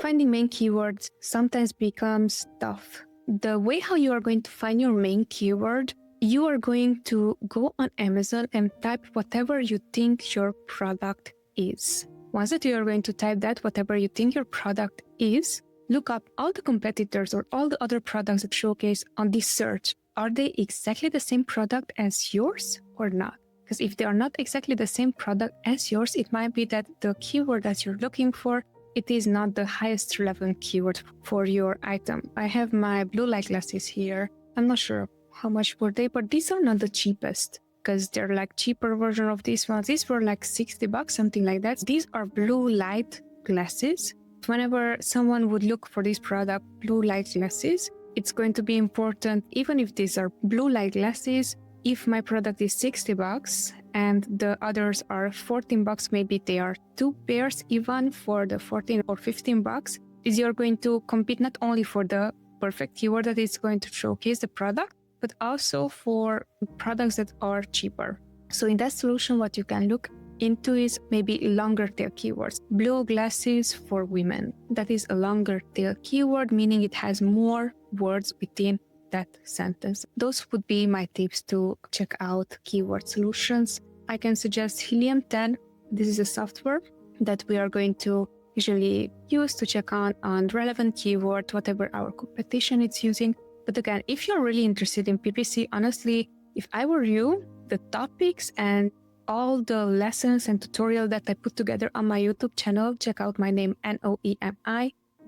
Finding main keywords sometimes becomes tough. The way how you are going to find your main keyword, you are going to go on Amazon and type whatever you think your product is. Once that you are going to type that, whatever you think your product is, look up all the competitors or all the other products that showcase on this search. Are they exactly the same product as yours or not? Because if they are not exactly the same product as yours, it might be that the keyword that you're looking for, it is not the highest relevant keyword for your item. I have my blue light glasses here. I'm not sure how much were they, but these are not the cheapest because they're like cheaper version of these ones. These were like $60, something like that. These are blue light glasses. Whenever someone would look for this product, blue light glasses, it's going to be important, even if these are blue light glasses, if my product is $60 and the others are $14, maybe they are two pairs even for the $14 or $15, is you're going to compete not only for the perfect keyword that is going to showcase the product, but also for products that are cheaper. So in that solution, what you can look into is maybe longer tail keywords. Blue glasses for women. That is a longer tail keyword, meaning it has more words within that sentence. Those would be my tips to check out keyword solutions. I can suggest Helium 10. This is a software that we are going to usually use to check on relevant keyword, whatever our competition is using. But again, if you're really interested in PPC, honestly, if I were you, the topics and all the lessons and tutorial that I put together on my YouTube channel, check out my name, Noemi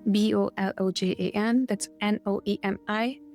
Bolojan. That's Noemi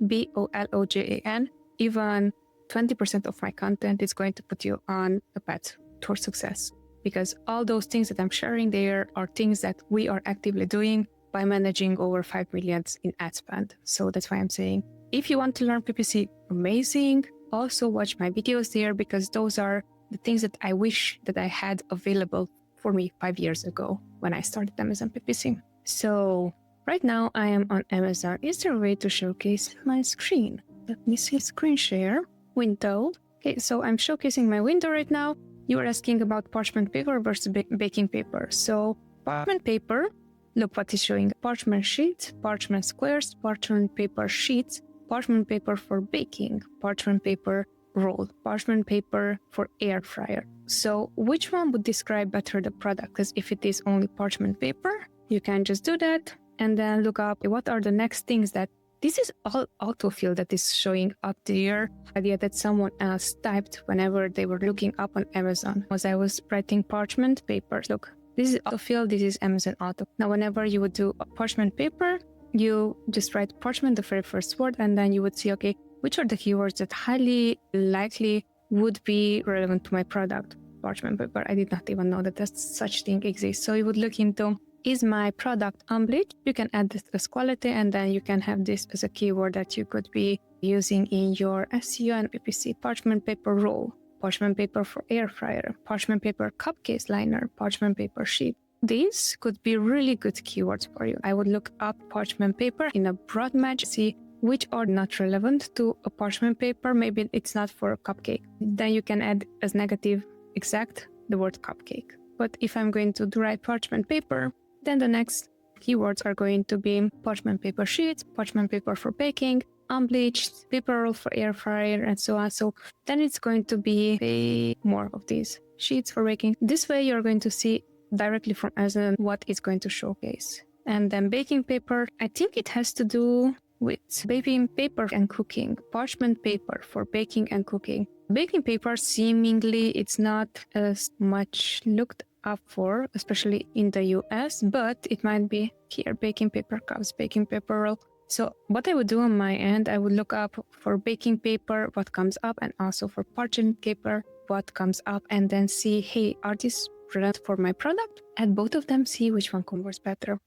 Bolojan. Even 20% of my content is going to put you on a path towards success, because all those things that I'm sharing there are things that we are actively doing by managing over 5 million in ad spend. So that's why I'm saying, if you want to learn PPC, amazing. Also watch my videos there, because those are the things that I wish that I had available for me 5 years ago when I started Amazon PPC. So right now I am on Amazon. Is there a way to showcase my screen? Let me see, screen share, window. Okay, so I'm showcasing my window right now. You were asking about parchment paper versus baking paper. So parchment paper, look what is showing: parchment sheets, parchment squares, parchment paper sheets, parchment paper for baking, parchment paper roll, parchment paper for air fryer. So which one would describe better the product? Because if it is only parchment paper, you can just do that and then look up what are the next things that this is all autofill that is showing up there. Idea that someone else typed whenever they were looking up on Amazon. As I was writing parchment paper, look, this is autofill, this is Amazon auto. Now, whenever you would do a parchment paper, you just write parchment, the very first word, and then you would see, okay, which are the keywords that highly likely would be relevant to my product? Parchment paper. I did not even know that such thing exists. So you would look into, is my product unbleached? You can add this as quality, and then you can have this as a keyword that you could be using in your SEO and PPC. Parchment paper roll, parchment paper for air fryer, parchment paper cupcase liner, parchment paper sheet. These could be really good keywords for you. I would look up parchment paper in a broad match, see which are not relevant to a parchment paper. Maybe it's not for a cupcake. Then you can add as negative exact the word cupcake. But if I'm going to write parchment paper, then the next keywords are going to be parchment paper sheets, parchment paper for baking, unbleached, paper roll for air fryer, and so on. So then it's going to be more of these sheets for baking. This way you're going to see directly from Amazon what it's going to showcase. And then baking paper, I think it has to do with baking paper and cooking, parchment paper for baking and cooking. Baking paper, seemingly, it's not as much looked up for, especially in the US, but it might be here, baking paper cups, baking paper roll. So what I would do on my end, I would look up for baking paper, what comes up, and also for parchment paper, what comes up, and then see, hey, are these relevant for my product? Add both of them, see which one converts better.